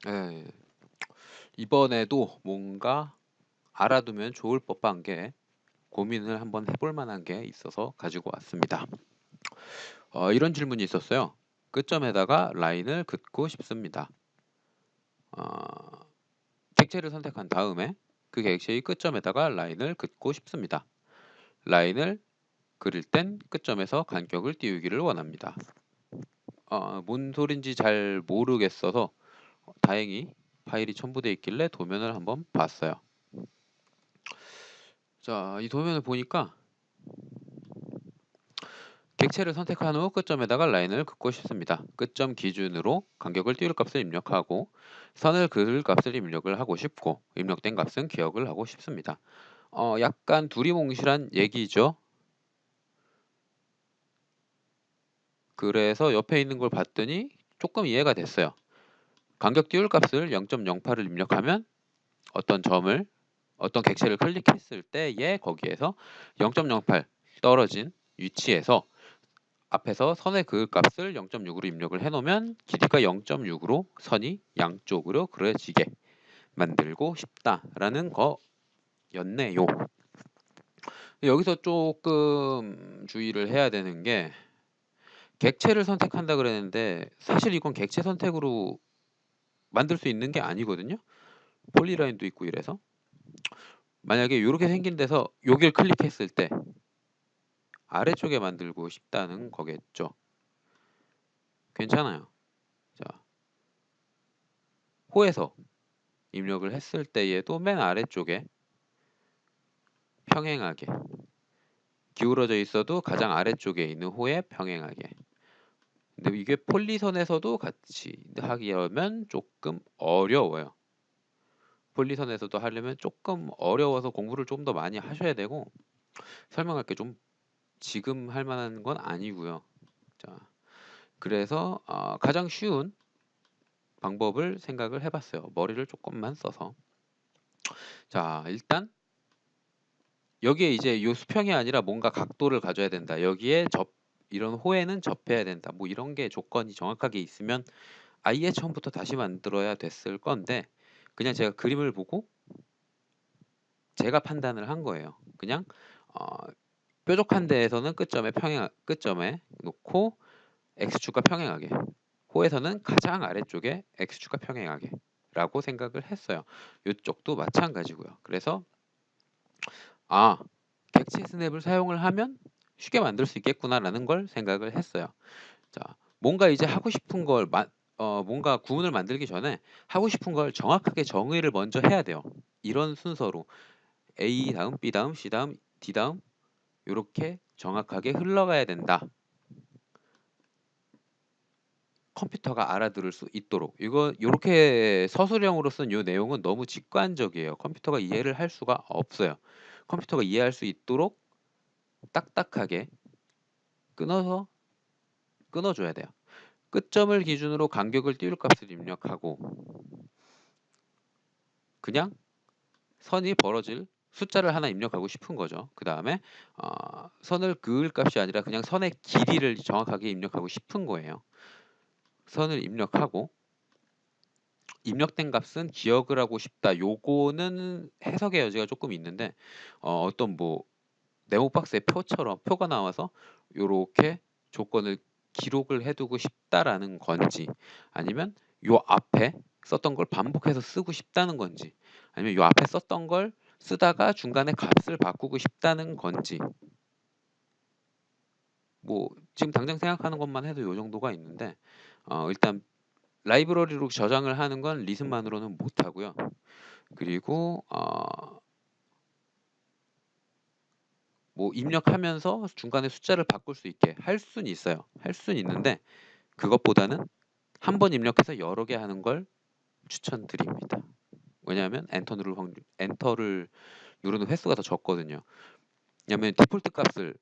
예. 이번에도 뭔가 알아두면 좋을 법한 게 고민을 한번 해볼 만한 게 있어서 가지고 왔습니다. 이런 질문이 있었어요. 끝점에다가 라인을 긋고 싶습니다. 어, 객체를 선택한 다음에 그 객체의 끝점에다가 라인을 긋고 싶습니다. 라인을 그릴 땐 끝점에서 간격을 띄우기를 원합니다. 뭔 소린지 잘 모르겠어서 다행히 파일이 첨부되어 있길래 도면을 한번 봤어요. 자, 이 도면을 보니까 객체를 선택한 후 끝점에다가 라인을 긋고 싶습니다. 끝점 기준으로 간격을 띄울 값을 입력하고 선을 그을 값을 입력을 하고 싶고 입력된 값은 기억을 하고 싶습니다. 약간 두리뭉실한 얘기죠. 그래서 옆에 있는 걸 봤더니 조금 이해가 됐어요. 간격 띄울 값을 0.08을 입력하면 어떤 객체를 클릭했을 때에 거기에서 0.08 떨어진 위치에서 앞에서 선의 그을 값을 0.6으로 입력을 해놓으면 길이가 0.6으로 선이 양쪽으로 그려지게 만들고 싶다라는 거였네요. 여기서 조금 주의를 해야 되는 게 객체를 선택한다 그랬는데 사실 이건 객체 선택으로 만들 수 있는 게 아니거든요. 폴리라인도 있고 이래서 만약에 이렇게 생긴 데서 여길 클릭했을 때 아래쪽에 만들고 싶다는 거겠죠. 괜찮아요. 자, 호에서 입력을 했을 때에도 맨 아래쪽에 평행하게 기울어져 있어도 가장 아래쪽에 있는 호에 평행하게. 근데 이게 폴리선에서도 같이 하려면 조금 어려워요. 폴리선에서도 하려면 조금 어려워서 공부를 좀 더 많이 하셔야 되고 설명할 게 좀 지금 할 만한 건 아니고요. 자, 그래서 가장 쉬운 방법을 생각을 해봤어요. 머리를 조금만 써서. 자, 일단 여기에 이제 요 수평이 아니라 뭔가 각도를 가져야 된다. 여기에 이런 호에는 접해야 된다. 뭐 이런 게 조건이 정확하게 있으면 아예 처음부터 다시 만들어야 됐을 건데 그냥 제가 그림을 보고 제가 판단을 한 거예요. 그냥 어, 뾰족한 데에서는 끝점에 놓고 x축과 평행하게 호에서는 가장 아래쪽에 x축과 평행하게 라고 생각을 했어요. 이쪽도 마찬가지고요. 그래서 객체 스냅을 사용을 하면 쉽게 만들 수 있겠구나라는 걸 생각을 했어요. 자, 뭔가 이제 하고 싶은 걸 뭔가 구문을 만들기 전에 하고 싶은 걸 정확하게 정의를 먼저 해야 돼요. 이런 순서로 A 다음 B 다음 C 다음 D 다음 이렇게 정확하게 흘러가야 된다. 컴퓨터가 알아들을 수 있도록 이거 이렇게 서술형으로 쓴 이 내용은 너무 직관적이에요. 컴퓨터가 이해를 할 수가 없어요. 컴퓨터가 이해할 수 있도록 딱딱하게 끊어서 끊어줘야 돼요. 끝점을 기준으로 간격을 띄울 값을 입력하고 그냥 선이 벌어질 숫자를 하나 입력하고 싶은 거죠. 그 다음에 선을 그을 값이 아니라 그냥 선의 길이를 정확하게 입력하고 싶은 거예요. 선을 입력하고 입력된 값은 기억을 하고 싶다. 요거는 해석의 여지가 조금 있는데 어떤 뭐 네모박스의 표처럼 표가 나와서 요렇게 조건을 기록을 해두고 싶다라는 건지 아니면 요 앞에 썼던 걸 반복해서 쓰고 싶다는 건지 아니면 요 앞에 썼던 걸 쓰다가 중간에 값을 바꾸고 싶다는 건지 뭐 지금 당장 생각하는 것만 해도 요 정도가 있는데 일단 라이브러리로 저장을 하는 건 리슨만으로는 못 하고요. 그리고 뭐 입력하면서 중간에 숫자를 바꿀 수 있게 할 수는 있어요. 할 수는 있는데 그것보다는 한 번 입력해서 여러 개 하는 걸 추천드립니다. 왜냐하면 엔터를 누르는 횟수가 더 적거든요. 왜냐하면 디폴트 값을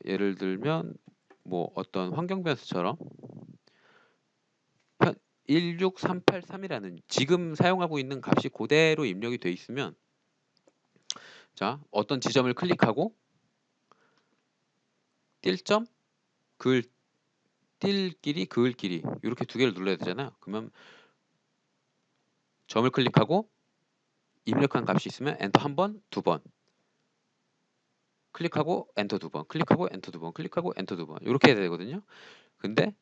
예를 들면 뭐 어떤 환경 변수처럼 16383이라는 지금 사용하고 있는 값이 그대로 입력이 돼 있으면 자 어떤 지점을 클릭하고 띨점 그을 띨 길이 그을 길이 이렇게 두 개를 눌러야 되잖아요. 그러면 점을 클릭하고 입력한 값이 있으면 엔터 한 번, 두 번. 클릭하고 엔터 두 번, 클릭하고 엔터 두 번, 클릭하고 엔터 두 번. 이렇게 해야 되거든요. 근데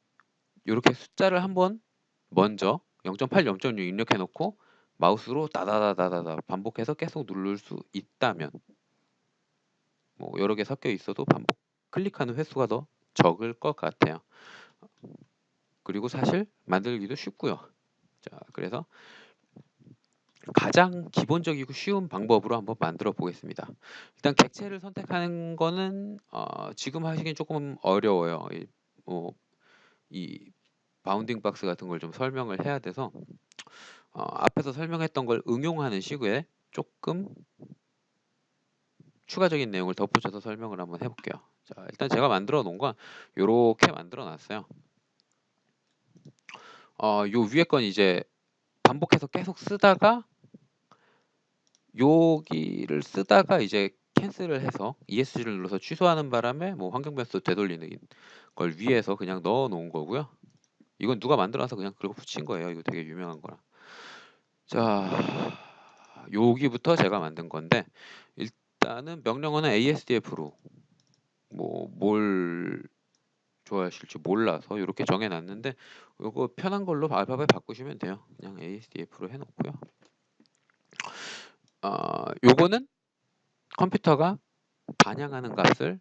이렇게 숫자를 한번 먼저 0.8, 0.6 입력해 놓고 마우스로 다다다다다다 반복해서 계속 누를 수 있다면 뭐 여러 개 섞여 있어도 반복 클릭하는 횟수가 더 적을 것 같아요. 그리고 사실 만들기도 쉽고요. 자, 그래서 가장 기본적이고 쉬운 방법으로 한번 만들어 보겠습니다. 일단 객체를 선택하는 거는 지금 하시긴 조금 어려워요. 이 바운딩 박스 같은 걸 좀 설명을 해야 돼서 앞에서 설명했던 걸 응용하는 시구에 조금 추가적인 내용을 덧붙여서 설명을 한번 해볼게요. 자, 일단 제가 만들어 놓은 건 요렇게 만들어 놨어요. 요 위에 건 이제 반복해서 계속 쓰다가 여기를 쓰다가 이제 캔슬을 해서 ESC를 눌러서 취소하는 바람에 뭐 환경 변수 되돌리는 걸 위에서 그냥 넣어 놓은 거고요. 이건 누가 만들어서 그냥 그리고 붙인 거예요. 이거 되게 유명한 거라. 자, 여기부터 제가 만든 건데 일단은 명령어는 ASDF로 뭐 뭘 좋아하실지 몰라서 이렇게 정해놨는데 이거 편한 걸로 알파벳 바꾸시면 돼요. 그냥 ASDF로 해놓고요. 요거는 컴퓨터가 반영하는 값을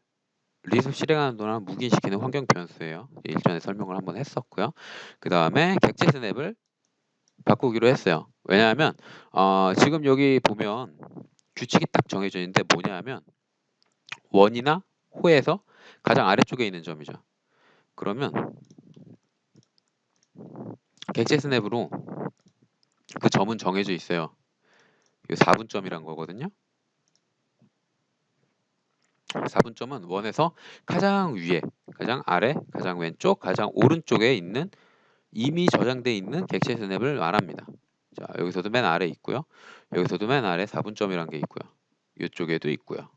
리습 실행하는 동안 묵인시키는 환경 변수예요. 일전에 설명을 한번 했었고요. 그 다음에 객체 스냅을 바꾸기로 했어요. 왜냐하면 지금 여기 보면 규칙이 딱 정해져 있는데 뭐냐면 원이나 호에서 가장 아래쪽에 있는 점이죠. 그러면 객체 스냅으로 그 점은 정해져 있어요. 이 4분점이란 거거든요. 4분점은 원에서 가장 위에, 가장 아래, 가장 왼쪽, 가장 오른쪽에 있는 이미 저장되어 있는 객체 스냅을 말합니다. 자, 여기서도 맨 아래 있고요. 여기서도 맨 아래 4분점이란 게 있고요. 이쪽에도 있고요.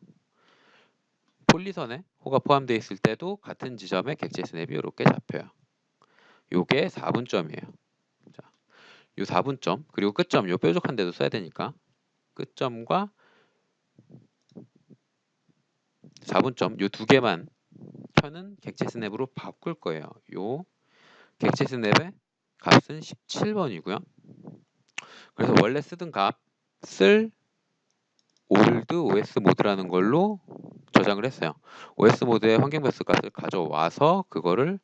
폴리선에 호가 포함되어 있을 때도 같은 지점에 객체 스냅이 이렇게 잡혀요. 요게 4분점이에요. 자, 요 4분점 그리고 끝점 요 뾰족한 데도 써야 되니까 끝점과 4분점 요 두 개만 켜는 객체 스냅으로 바꿀 거예요. 요 객체 스냅의 값은 17번이고요. 그래서 원래 쓰던 값을 올드 OS 모드라는 걸로 저장을 했어요. OS 모드의 환경 변수 값을 가져와서 그거를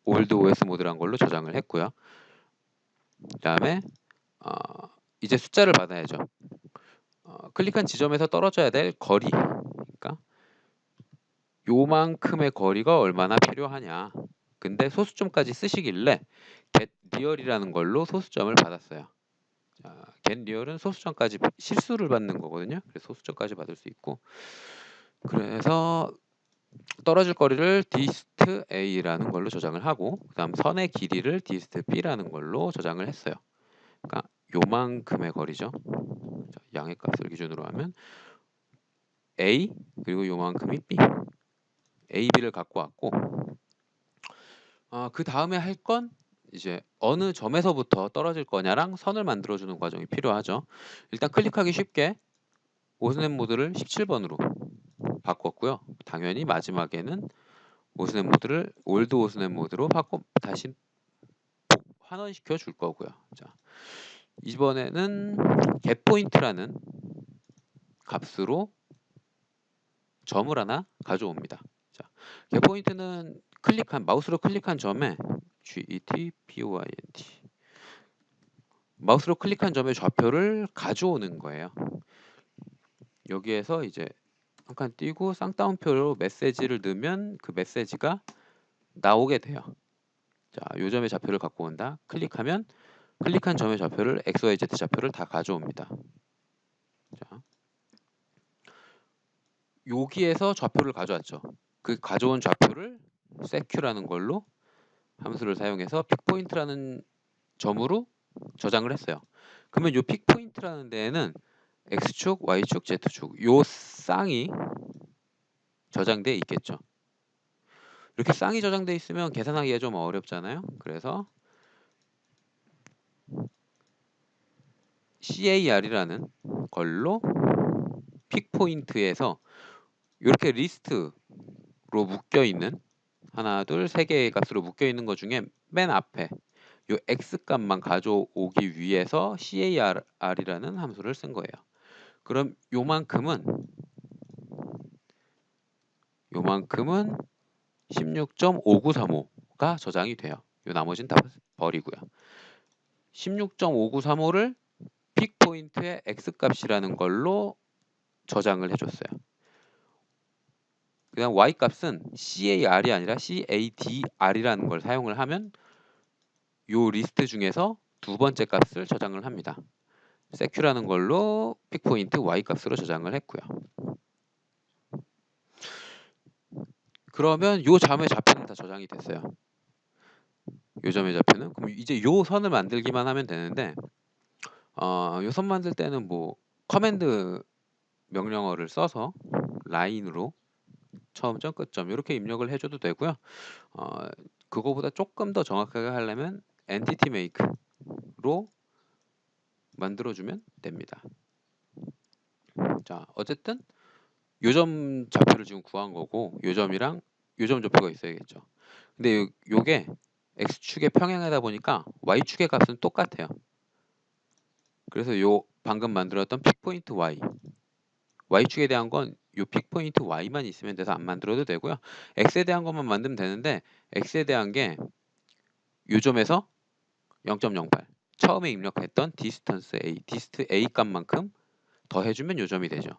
올드 OS 모드라는 걸로 저장을 했고요. 그다음에 이제 숫자를 받아야죠. 클릭한 지점에서 떨어져야 될 거리, 그러니까 요만큼의 거리가 얼마나 필요하냐. 근데 소수점까지 쓰시길래 getReal이라는 걸로 소수점을 받았어요. 자, getReal은 소수점까지 실수를 받는 거거든요. 그래서 소수점까지 받을 수 있고 그래서 떨어질 거리를 dist a라는 걸로 저장을 하고 그다음 선의 길이를 dist b라는 걸로 저장을 했어요. 그러니까 요만큼의 거리죠. 자, 양의 값을 기준으로 하면 a 그리고 요만큼이 b, a, b를 갖고 왔고 그 다음에 할 건 이제 어느 점에서부터 떨어질 거냐랑 선을 만들어주는 과정이 필요하죠. 일단 클릭하기 쉽게 오스냅 모드를 17번으로 바꿨고요. 당연히 마지막에는 오스냅 모드를 올드 오스냅 모드로 다시 환원시켜 줄 거고요. 자, 이번에는 getPoint라는 값으로 점을 하나 가져옵니다. 자, getPoint는 마우스로 클릭한 점에 getPoint 마우스로 클릭한 점의 좌표를 가져오는 거예요. 여기에서 이제 한 칸 띄고 쌍따옴표로 메시지를 넣으면 그 메시지가 나오게 돼요. 자, 요 점의 좌표를 갖고 온다. 클릭하면 클릭한 점의 좌표를 XYZ 좌표를 다 가져옵니다. 자, 여기에서 좌표를 가져왔죠. 그 가져온 좌표를 seq라는 걸로 함수를 사용해서 픽포인트라는 점으로 저장을 했어요. 그러면 요 픽포인트라는 데에는 X축, Y축, Z축 요 쌍이 저장돼 있겠죠. 이렇게 쌍이 저장돼 있으면 계산하기가 좀 어렵잖아요. 그래서 CAR이라는 걸로 픽 포인트에서 이렇게 리스트로 묶여 있는 하나, 둘, 세 개의 값으로 묶여 있는 것 중에 맨 앞에 요 x 값만 가져오기 위해서 CAR이라는 함수를 쓴 거예요. 그럼 요만큼은 16.5935가 저장이 돼요. 요 나머지는 다 버리고요. 16.5935를 픽 포인트의 x 값이라는 걸로 저장을 해줬어요. 그냥 y 값은 CAR이 아니라 CADR이라는 걸 사용을 하면 요 리스트 중에서 두 번째 값을 저장을 합니다. seq라는 걸로 픽 포인트 y 값으로 저장을 했고요. 그러면 요 점의 좌표는 다 저장이 됐어요. 요 점의 좌표는 그럼 이제 요 선을 만들기만 하면 되는데 요 선 만들 때는 뭐 커맨드 명령어를 써서 라인으로 처음점 끝점 이렇게 입력을 해줘도 되고요. 그거보다 조금 더 정확하게 하려면 entity make로 만들어주면 됩니다. 자, 어쨌든 요점 좌표를 지금 구한 거고 요점이랑 요점 좌표가 있어야겠죠. 근데 요게 x축의 평행하다 보니까 y축의 값은 똑같아요. 그래서 요 방금 만들었던 픽포인트 y축에 대한 건 요 픽포인트 y만 있으면 돼서 안 만들어도 되고요. x에 대한 것만 만들면 되는데 x에 대한 게 요점에서 0.08 처음에 입력했던 디스턴스 a, 디스트 a 값만큼 더해주면 요점이 되죠.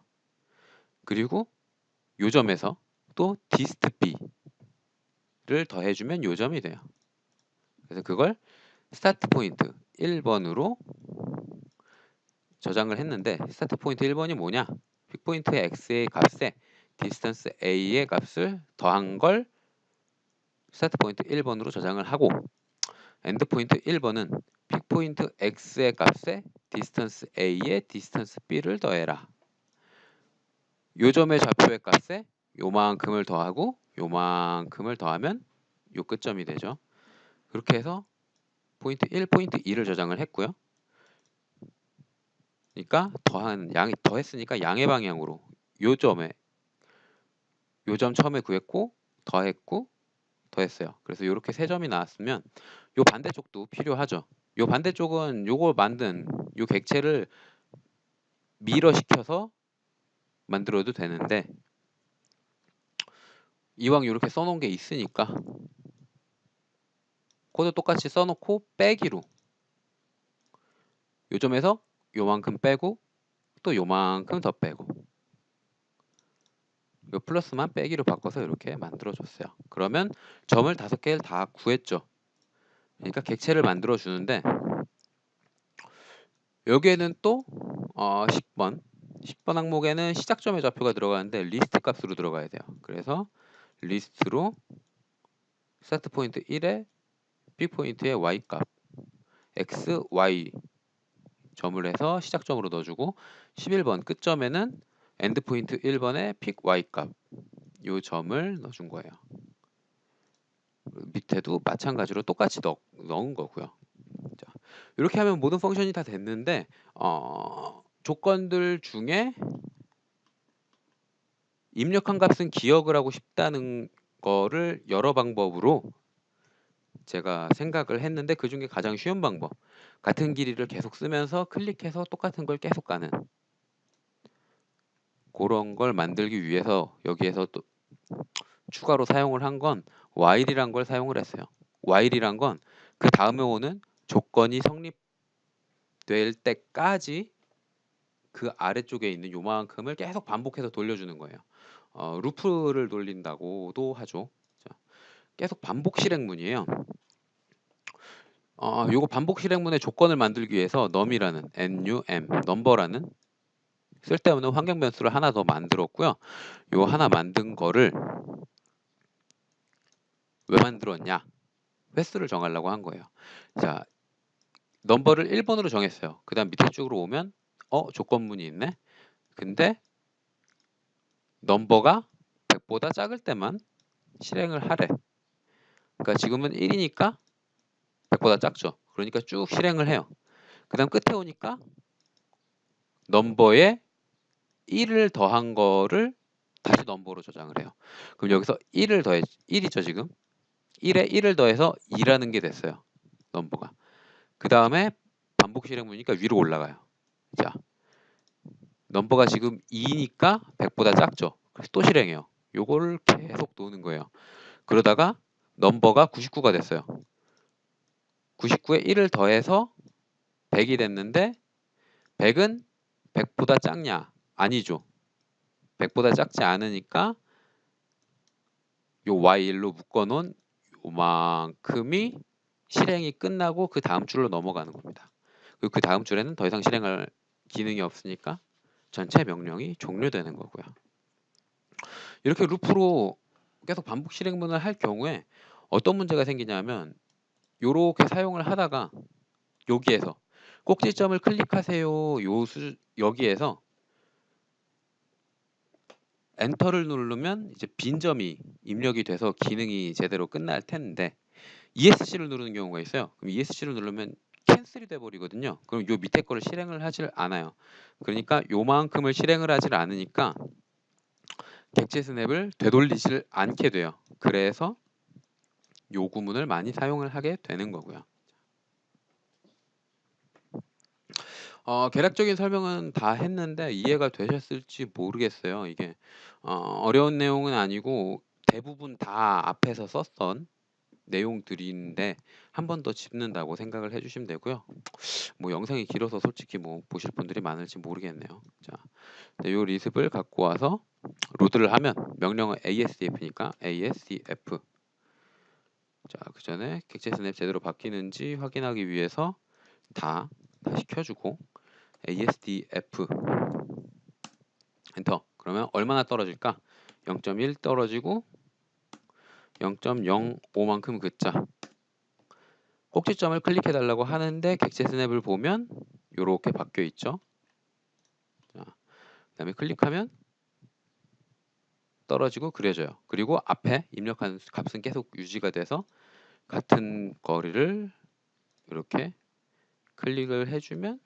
그리고 요점에서 또 디스트 b를 더해주면 요점이 돼요. 그래서 그걸 스타트 포인트 1번으로 저장을 했는데 스타트 포인트 1번이 뭐냐? 픽 포인트의 x의 값에 디스턴스 a의 값을 더한 걸 스타트 포인트 1번으로 저장을 하고 엔드 포인트 1번은 픽 포인트 x의 값에 디스턴스 a의 디스턴스 b를 더해라. 요점의 좌표의 값에 요만큼을 더하고 요만큼을 더하면 요 끝점이 되죠. 그렇게 해서 포인트 1, 포인트 2를 저장을 했고요. 그러니까 더했으니까 양의 방향으로 요점 처음에 구했고 더했고 더했어요. 그래서 이렇게 세 점이 나왔으면 요 반대쪽도 필요하죠. 요 반대쪽은 요걸 만든 요 객체를 미러시켜서 만들어도 되는데 이왕 이렇게 써놓은 게 있으니까 코드 똑같이 써놓고 빼기로 요점에서 요만큼 빼고 또 요만큼 더 빼고 요 플러스만 빼기로 바꿔서 이렇게 만들어줬어요. 그러면 점을 5개를 다 구했죠. 그러니까 객체를 만들어 주는데 여기에는 또 10번 항목에는 시작점의 좌표가 들어가는데 리스트 값으로 들어가야 돼요. 그래서 리스트로 스타트 포인트 1에 픽 포인트의 y 값 x, y 점을 해서 시작점으로 넣어주고 11번 끝점에는 엔드 포인트 1번에 픽 y 값 요 점을 넣어준 거예요. 밑에도 마찬가지로 똑같이 넣은 거고요. 자, 이렇게 하면 모든 펑션이 다 됐는데 조건들 중에 입력한 값은 기억을 하고 싶다는 거를 여러 방법으로 제가 생각을 했는데 그 중에 가장 쉬운 방법 같은 길이를 계속 쓰면서 클릭해서 똑같은 걸 계속 가는 그런 걸 만들기 위해서 여기에서 또 추가로 사용을 한 건 while이란 걸 사용을 했어요. while이란 건 그 다음에 오는 조건이 성립될 때까지 그 아래쪽에 있는 요만큼을 계속 반복해서 돌려주는 거예요. 루프를 돌린다고도 하죠. 자, 계속 반복 실행문이에요. 요거 반복 실행문의 조건을 만들기 위해서 num이라는 number라는 쓸데없는 환경 변수를 하나 더 만들었고요. 요 하나 만든 거를 왜 만들었냐? 횟수를 정하려고 한 거예요. 자, 넘버를 1번으로 정했어요. 그 다음 밑에 쪽으로 오면 조건문이 있네. 근데 넘버가 100보다 작을 때만 실행을 하래. 그러니까 지금은 1이니까 100보다 작죠. 그러니까 쭉 실행을 해요. 그 다음 끝에 오니까 넘버에 1을 더한 거를 다시 넘버로 저장을 해요. 그럼 여기서 1을 더해 1이죠 지금. 1에 1을 더해서 2라는 게 됐어요. 넘버가. 그 다음에 반복 실행문이니까 위로 올라가요. 자, 넘버가 지금 2니까 100보다 작죠. 그래서 또 실행해요. 요거를 계속 노는 거예요. 그러다가 넘버가 99가 됐어요. 99에 1을 더해서 100이 됐는데 100은 100보다 작냐? 아니죠. 100보다 작지 않으니까 요 y1로 묶어놓은 요만큼이 실행이 끝나고 그 다음 줄로 넘어가는 겁니다. 그리고 그 다음 줄에는 더 이상 실행할 기능이 없으니까 전체 명령이 종료되는 거고요. 이렇게 루프로 계속 반복 실행문을 할 경우에 어떤 문제가 생기냐면 요렇게 사용을 하다가 여기에서 꼭지점을 클릭하세요. 여기에서 엔터를 누르면 이제 빈점이 입력이 돼서 기능이 제대로 끝날 텐데 ESC를 누르는 경우가 있어요. 그럼 ESC를 누르면 캔슬이 돼 버리거든요. 그럼 요 밑에 거를 실행을 하질 않아요. 그러니까 요만큼을 실행을 하질 않으니까 객체 스냅을 되돌리질 않게 돼요. 그래서 요 구문을 많이 사용을 하게 되는 거고요. 개략적인 설명은 다 했는데 이해가 되셨을지 모르겠어요. 이게 어려운 내용은 아니고 대부분 다 앞에서 썼던 내용들인데 한 번 더 짚는다고 생각을 해주시면 되고요. 뭐 영상이 길어서 솔직히 뭐 보실 분들이 많을지 모르겠네요. 자, 요 리습을 갖고 와서 로드를 하면 명령은 ASDF니까 ASDF. 자, 그 전에 객체 스냅 제대로 바뀌는지 확인하기 위해서 다시 켜주고 ASDF 엔터. 그러면 얼마나 떨어질까? 0.1 떨어지고 0.05만큼 긋자. 꼭지점을 클릭해 달라고 하는데 객체 스냅을 보면 이렇게 바뀌어 있죠. 자, 그다음에 클릭하면 떨어지고 그려져요. 그리고 앞에 입력한 값은 계속 유지가 돼서 같은 거리를 이렇게 클릭을 해주면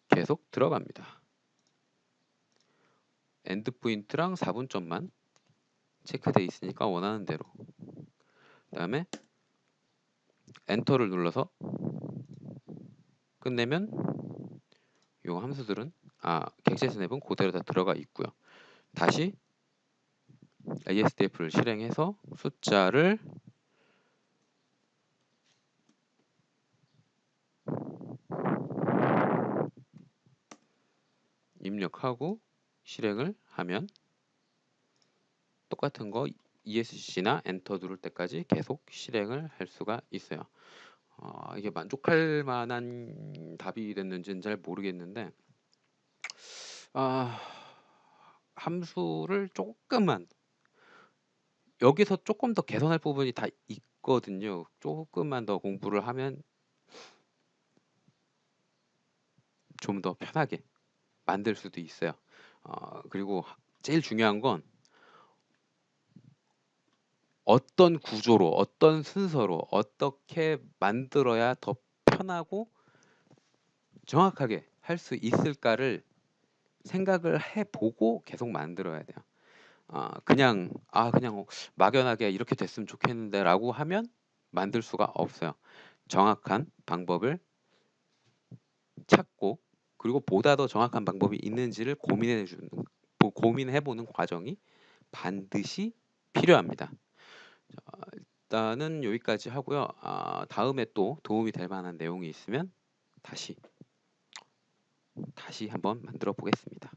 계속 들어갑니다. 엔드 포인트랑 4분점만 체크돼 있으니까 원하는 대로. 그다음에 엔터를 눌러서 끝내면 이 함수들은 객체 스냅은 그대로 다 들어가 있고요. 다시 ASDF를 실행해서 숫자를 입력하고 실행을 하면 똑같은 거 ESC나 엔터 누를 때까지 계속 실행을 할 수가 있어요. 이게 만족할 만한 답이 됐는지는 잘 모르겠는데 함수를 조금만 여기서 조금 더 개선할 부분이 다 있거든요. 조금만 더 공부를 하면 좀 더 편하게 만들 수도 있어요. 그리고 제일 중요한 건 어떤 구조로, 어떤 순서로 어떻게 만들어야 더 편하고 정확하게 할 수 있을까를 생각을 해보고 계속 만들어야 돼요. 그냥 막연하게 이렇게 됐으면 좋겠는데라고 하면 만들 수가 없어요. 정확한 방법을 찾고 그리고 보다 더 정확한 방법이 있는지를 고민해보는 과정이 반드시 필요합니다. 일단은 여기까지 하고요. 다음에 또 도움이 될 만한 내용이 있으면 다시 한번 만들어 보겠습니다.